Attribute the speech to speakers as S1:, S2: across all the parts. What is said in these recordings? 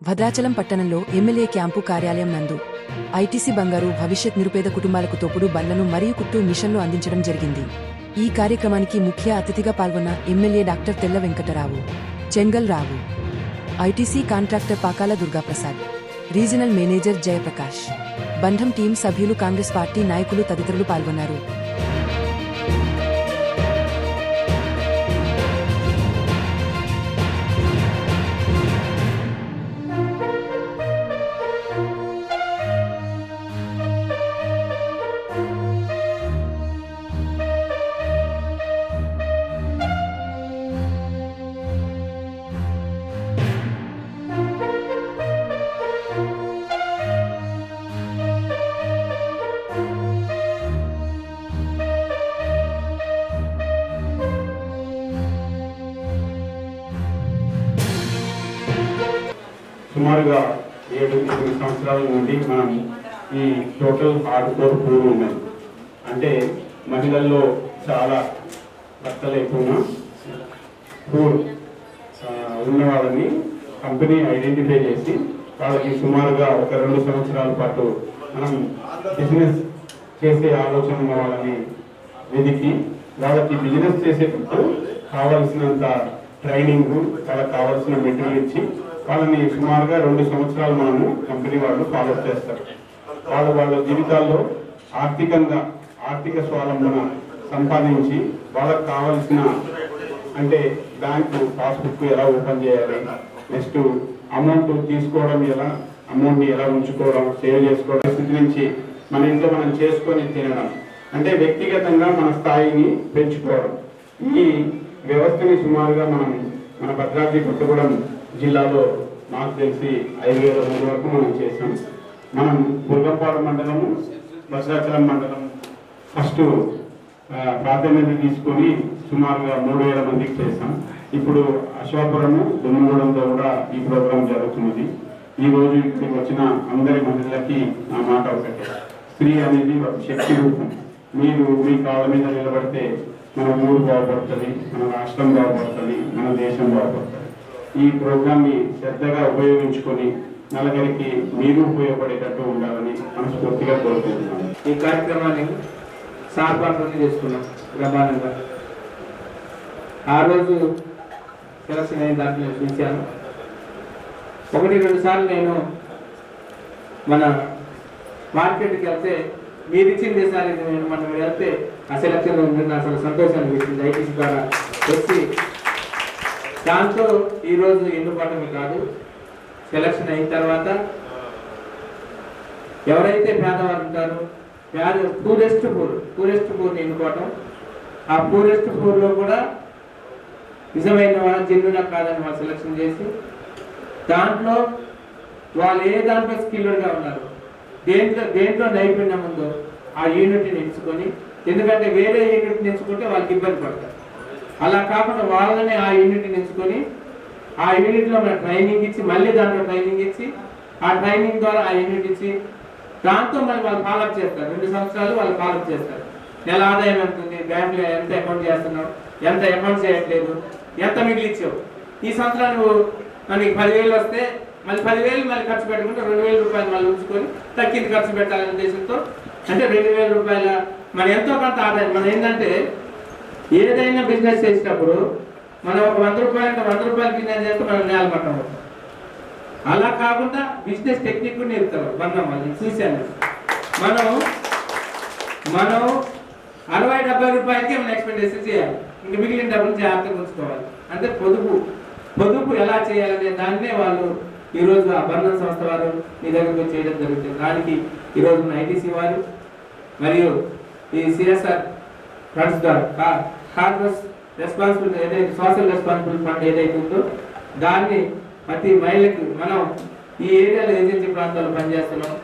S1: భద్రాచలం పట్టణంలో MLA camp కార్యాలయం నందు ఐటీసీ బంగారు భవిష్యత్ నిరుపేద కుటుంబాలకు తోపుడు బండ్లను మరియు కుట్టు మిషన్లు అందించడం జరిగింది. ఈ కార్యక్రమానికి ముఖ్య అతిథిగా పాల్గొన్న MLA doctor Tella Venkata Rao, Chengal Rao, ITC contractor Pakala Durgaprasad, regional manager Jayaprakash, బంధం టీం సభ్యులు, కాంగ్రెస్ పార్టీ నాయకులు తదితరులు పాల్గొన్నారు.
S2: సుమారుగా 7-8 సంవత్సరాల నుండి మనం ఈ టోటల్ హార్డ్కోర్ పూర్ ఉన్నది. అంటే మహిళల్లో చాలా భర్త లేకుండా పూర్ ఉన్న వాళ్ళని కంపెనీ ఐడెంటిఫై చేసి వాళ్ళకి సుమారుగా ఒక 2 సంవత్సరాల పాటు మనం బిజినెస్ చేసే ఆలోచన ఉన్న వాళ్ళని వెతికి వాళ్ళకి బిజినెస్ చేసేటప్పుడు కావాల్సినంత ట్రైనింగ్, వాళ్ళకి కావాల్సిన మెటీరియల్ ఇచ్చి వాళ్ళని సుమారుగా 2 సంవత్సరాలు మనము కంపెనీ వాళ్ళు ఫాలో చేస్తారు. వాళ్ళ జీవితాల్లో ఆర్థిక స్వావలంబన సంపాదించి వాళ్ళకి కావాల్సిన అంటే బ్యాంకు పాస్బుక్ ఎలా ఓపెన్ చేయాలి, నెక్స్ట్ అమౌంట్ తీసుకోవడం ఎలా, అమౌంట్ని ఎలా ఉంచుకోవడం, సేవ్ చేసుకోవడం స్థితి నుంచి మన ఇంట్లో మనం చేసుకొని తినడం, అంటే వ్యక్తిగతంగా మన స్థాయిని పెంచుకోవడం. ఈ వ్యవస్థని సుమారుగా మన భద్రాద్రి కొత్తగూడెం జిల్లాలో నాకు తెలిసి 5,000 మంది వరకు మనం చేసాం. మనం బుర్గంపాడు మండలము, భద్రాచలం మండలం ఫస్ట్ ప్రాధాన్యత తీసుకొని సుమారుగా 3,000 మందికి చేసాం. ఇప్పుడు అశ్వాపురము, దుమ్మగూడెంలో కూడా ఈ ప్రోగ్రాం జరుగుతున్నది. ఈ రోజు ఇక్కడికి వచ్చిన అందరి మహిళలకి నా మాట ఒకటే, స్త్రీ అనేది ఒక శక్తి రూపం. మీరు మీ కాళ్ళ మీద నిలబడితే మన ఊరు బాగుపడుతుంది, మన రాష్ట్రం బాగుపడుతుంది, మన దేశం బాగుపడుతుంది. ఈ ప్రోగ్రామ్ని శ్రద్ధగా ఉపయోగించుకొని నలుగురికి మీరు ఉపయోగపడేటట్టు ఉండాలని మనస్ఫూర్తిగా కోరుకుంటున్నాను.
S3: ఈ కార్యక్రమాన్ని సార్పాటు చేసుకున్నాం ప్రధానంగా. ఆ రోజు సెలక్షన్ అయిన దాంట్లో చూశాను. 1-2 సార్లు నేను మన మార్కెట్కి వెళ్తే మీరు ఇచ్చింది సార్, ఇది నేను మనం వెళ్తే ఆ సెలక్షన్లో అసలు సంతోషాన్ని ఇచ్చింది. ఐటీసీ ద్వారా వచ్చి దాంతో ఈరోజు ఎన్నుకోవటమే కాదు, సెలక్షన్ అయిన తర్వాత ఎవరైతే పేదవారు ఉంటారో పూరెస్ట్ పూర్ని ఎన్నుకోవటం, ఆ పూరెస్ట్ పూర్లో కూడా నిజమైన వాళ్ళు జెన్యునా కాదని వాళ్ళు సెలక్షన్ చేసి దాంట్లో వాళ్ళు ఏ దాంట్లో స్కిల్డ్గా ఉన్నారు, దేంట్లో నైపుణ్యం ఉందో ఆ యూనిట్ని ఎంచుకొని, ఎందుకంటే వేరే యూనిట్ని ఎంచుకుంటే వాళ్ళకి ఇబ్బంది పడతారు. అలా కాకుండా వాళ్ళని ఆ యూనిట్ని ఎంచుకొని ఆ యూనిట్లో మన ట్రైనింగ్ ఇచ్చి మళ్ళీ దాంట్లో ట్రైనింగ్ ఇచ్చి ఆ ట్రైనింగ్ ద్వారా ఆ యూనిట్ ఇచ్చి దాంతో మళ్ళీ వాళ్ళు ఫాలోఅప్ చేస్తారు. 2 సంవత్సరాలు వాళ్ళు ఫాలోఅప్ చేస్తారు. నెల ఆదాయం ఎంత ఉంది, బ్యాంకులో ఎంత అకౌంట్ చేస్తున్నావు, ఎంత అకౌంట్ చేయట్లేదు, ఎంత మిగిలిచ్చావు, ఈ సంవత్సరం నువ్వు మనకి 10,000 వస్తే మళ్ళీ 10,000 మళ్ళీ ఖర్చు పెట్టుకుంటే 2,000 రూపాయలు మళ్ళీ ఉంచుకొని తగ్గింది ఖర్చు పెట్టాలనే ఉద్దేశంతో, అంటే 2,000 రూపాయల మన ఎంతో కొంత ఆదాయం. మనం ఏంటంటే ఏదైనా బిజినెస్ చేసేటప్పుడు మనం ఒక 100 రూపాయలు అంటే 100 రూపాయలు బిజినెస్ చేస్తే మనం నేల మట్టం అవుతాం. అలా కాకుండా బిజినెస్ టెక్నిక్ కూడా నేర్పుతారు. బంధం వాళ్ళు చూశాను. మనం 60-70 రూపాయలకే మనం ఎక్స్పెండిచర్ చేయాలి, ఇంక మిగిలిన డబ్బులు జాగ్రత్తగా ఉంచుకోవాలి. అంటే పొదుపు ఎలా చేయాలనే దాన్నే వాళ్ళు ఈరోజు ఆ బంధం సంస్థ వారు మీ దగ్గరకు చేయడం జరుగుతుంది. దానికి ఈరోజు మన ఐటీసీ వారు మరియు ఈ సిఎస్ఆర్ ఫండ్స్ ద్వారా కార్పొరేట్ రెస్పాన్సిబిలిటీ ఏదైతే సోషల్ రెస్పాన్సిబిలిటీ ఫండ్ ఏదైతే ఉందో దాన్ని ప్రతి మహిళకి మనం ఈ ఏరియాలో ఏజెన్సీ ప్రాంతాల్లో పనిచేస్తున్నాం,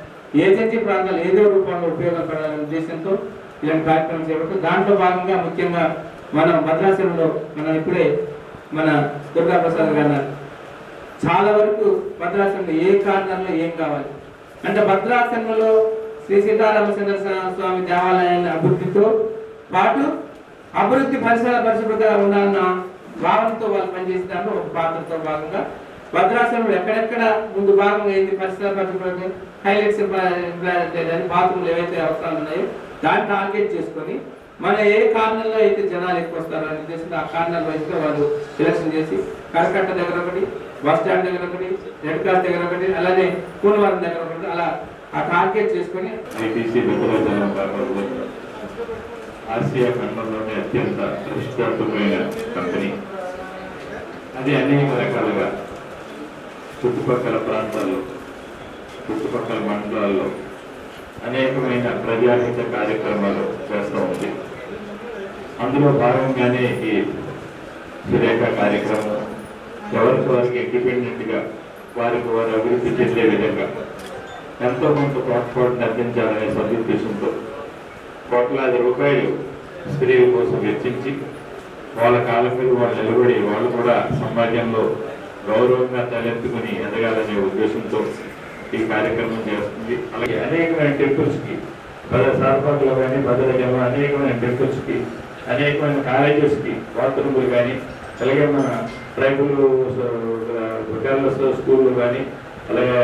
S3: ఏజెన్సీ ప్రాంతాలు ఏదో రూపంలో ఉపయోగపడాలనే ఉద్దేశంతో ఇలాంటి కార్యక్రమం చేపడుతుంది. దాంట్లో భాగంగా ముఖ్యంగా మనం భద్రాచలంలో మనం ఇప్పుడే మన దుర్గాప్రసాద్ గారు చాలా వరకు భద్రాచలంలో ఏ కారణంలో ఏం కావాలి అంటే భద్రాచలంలో శ్రీ సీతారామచంద్ర స్వామి దేవాలయాన్ని అభివృద్ధితో పాటు అభివృద్ధి పరిసరాల పరిశుభ్రతగా ఉండాలన్న భావనతో వాళ్ళు పనిచేసే దాంట్లో ఒక పాత్రతో భాగంగా భద్రాసనంలో ఎక్కడెక్కడ ముందు భాగం ఏంది పరిసర పద్ధతులు హైలైట్స్ అని బాత్రూమ్లు ఏవైతే అవసరాలు ఉన్నాయో దాన్ని టార్గెట్ చేసుకొని మన ఏ కార్నర్లో అయితే జనాలు ఎక్కువ వస్తారో అని ఉద్దేశంతో ఆ కార్నర్ వైజ్గా వాళ్ళు సెలక్షన్ చేసి కరకట్ట దగ్గర ఒకటి, బస్ స్టాండ్ దగ్గర ఒకటి, రెడ్ క్రాస్ దగ్గర ఒకటి, అలానే కూనవరం దగ్గర ఒకటి, అలా ఆ టార్గెట్ చేసుకొని
S4: ఐటీసీ ఆసియా ఖండంలోనే అత్యంత ప్రతిష్టాత్మకమైన కంపెనీ. అది అనేక రకాలుగా చుట్టుపక్కల ప్రాంతాల్లో, చుట్టుపక్కల మండలాల్లో అనేకమైన ప్రజాహిత కార్యక్రమాలు చేస్తూ ఉంది. అందులో భాగంగానే ఈ సురేఖ కార్యక్రమం ఎవరికి వారికి ఇండిపెండెంట్గా వారికి వారు అభివృద్ధి చెందే విధంగా ఎంతో కొంత తోడ్పాటును అందించాలనే సదుద్దేశంతో కోట్లాది రూపాయలు స్త్రీల కోసం వెచ్చించి వాళ్ళ కాళ్ళ మీద వాళ్ళు నిలబడి వాళ్ళు కూడా సమాజంలో గౌరవంగా తలెత్తుకుని ఎదగాలనే ఉద్దేశంతో ఈ కార్యక్రమం చేస్తుంది. అలాగే అనేకమైన టెంపుల్స్కి సార్పాకులో కానీ భద్రజంలో అనేకమైన టెంపుల్స్కి, అనేకమైన కాలేజెస్కి బాత్రూములు కానీ, అలాగే మన ట్రైబల్ గర్ల్స్ స్కూళ్ళు కానీ, అలాగే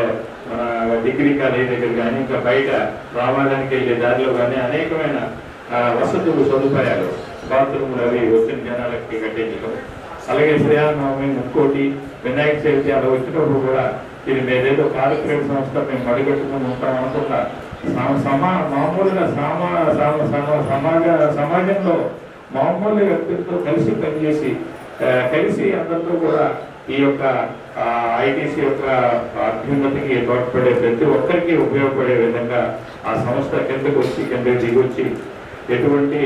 S4: మన డిగ్రీ కాలేజీ దగ్గర కానీ, ఇంకా బయట రామాయణానికి వెళ్ళే దారిలో కానీ అనేకమైన వసతులు, సదుపాయాలు, బాత్రూములు అవి వచ్చిన జనాలకి కట్టించడం. అలాగే శ్రీరామనవమి, ముక్కోటి, వినాయక చవితి అలా వచ్చినప్పుడు కూడా ఇది మేదేదో కార్పొరేట్ సంస్థ మేము మడిగట్టుకుని ఉంటాం అనుకున్న మామూలుగా సమాజంలో మామూలు వ్యక్తులతో కలిసి పనిచేసి కలిసి అందరితో కూడా ఈ యొక్క ఐటీసీ యొక్క అభ్యున్నతికి తోడ్పడే ప్రతి ఒక్కరికి ఉపయోగపడే విధంగా ఆ సంస్థ కిందకి దిగొచ్చి ఎటువంటి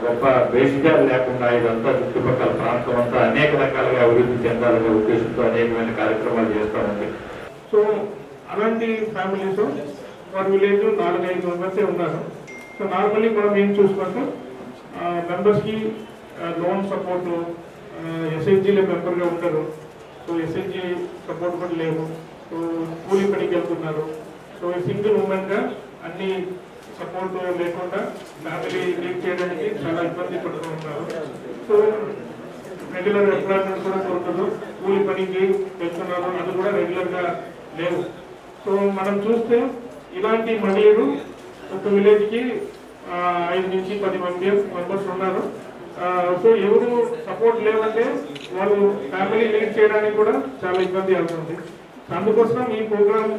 S4: గొప్ప బేసిజాలు లేకుండా ఇదంతా చుట్టుపక్కల ప్రాంతం అంతా అనేక రకాలుగా అభివృద్ధి చెందాలనే ఉద్దేశంతో అనేకమైన కార్యక్రమాలు చేస్తూ ఉంది.
S5: సో అలాంటి ఫ్యామిలీస్ వారి విలేజ్ 4-5 మెంబర్సే ఉన్నారు. సో నార్మల్లీ మనం ఏం చూసుకుంటే మెంబర్స్కి లోన్ సపోర్టు, ఎస్హెచ్జీలో మెంబర్గా ఉంటారు. సో ఎస్హెచ్జీ సపోర్ట్ కూడా లేవు. సో కూలీ పనికి వెళ్తున్నారు. సో సింగిల్ ఉమెన్గా అన్ని సపోర్ట్ లేకుండా ఫ్యామిలీ లీడ్ చేయడానికి చాలా ఇబ్బంది పడుతూ ఉంటారు. సో రెగ్యులర్ ఎంప్లాయ్మెంట్ కూడా దొరకదు, కూలి పనికి వెళ్తున్నారు, అది కూడా రెగ్యులర్గా లేవు. సో మనం చూస్తే ఇలాంటి మహిళలు ఒక విలేజ్కి 5 నుంచి 10 మెంబర్స్ ఉన్నారు. సో ఎవరు సపోర్ట్ లేవంటే వాళ్ళు ఫ్యామిలీ లీడ్ చేయడానికి కూడా చాలా ఇబ్బంది అవుతుంది. అందుకోసం ఈ ప్రోగ్రామ్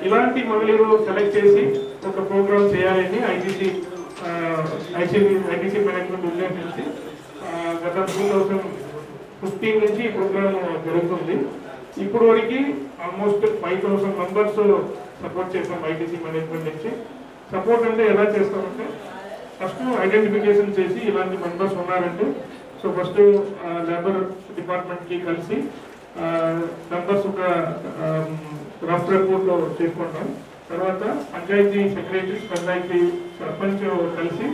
S5: ఇలాంటి మహిళలు సెలెక్ట్ చేసి ఒక ప్రోగ్రామ్ చేయాలని ఐటీసీ మేనేజ్మెంట్ ఉద్దేశించి గత 2015 నుంచి ఈ ప్రోగ్రామ్ జరుగుతుంది. ఇప్పుడు వరకు ఆల్మోస్ట్ 5,000 మెంబర్స్ సపోర్ట్ చేస్తాం ఐటీసీ మేనేజ్మెంట్ నుంచి. సపోర్ట్ అంటే ఎలా చేస్తామంటే ఫస్ట్ ఐడెంటిఫికేషన్ చేసి ఇలాంటి మెంబర్స్ ఉన్నారంటే సో ఫస్ట్ లేబర్ డిపార్ట్మెంట్కి కలిసి మెంబర్స్ ఒక రఫ్ రిపోర్ట్లో చేసుకుంటాం. తర్వాత పంచాయతీ సెక్రటరీ, పంచాయతీ సర్పంచ్ కలిసి